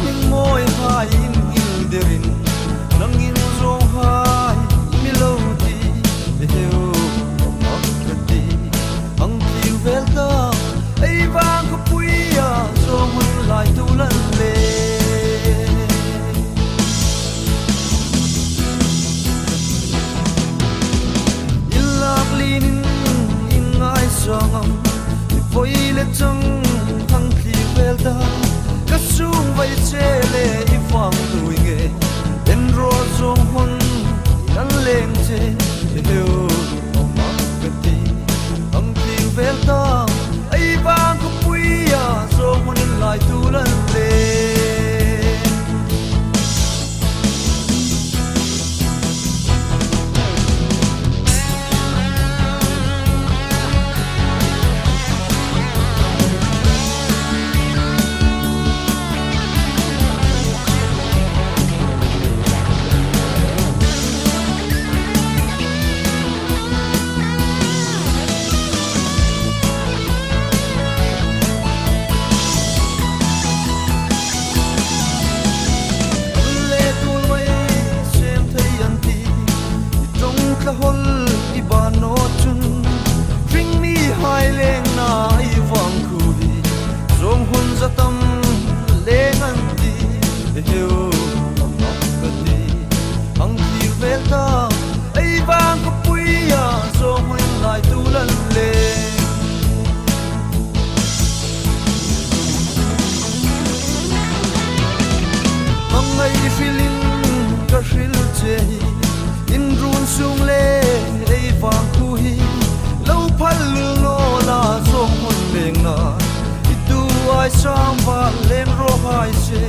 nhưng môi hai in derin nang in rong hai melody heu makati ang velta ai vang ko puya rong lai tu lan le ilak linin in ai sangam voi le chang thang velta kasung vai chele I fang tuinge en ro zong hon nan leng che heu makati ang velta ai bang ko puya zo hon lai tu lan le hol ibano chun bring me high leng na I wang khui zong hun zatam leng an ti heu makati ang thi velta ai wang ko puya zong hun lai tu lan le mang ai feeling ka hil che in run sung le ei wang khui lo phal lo la song hun leng na I tu ai sam va leng ro hai se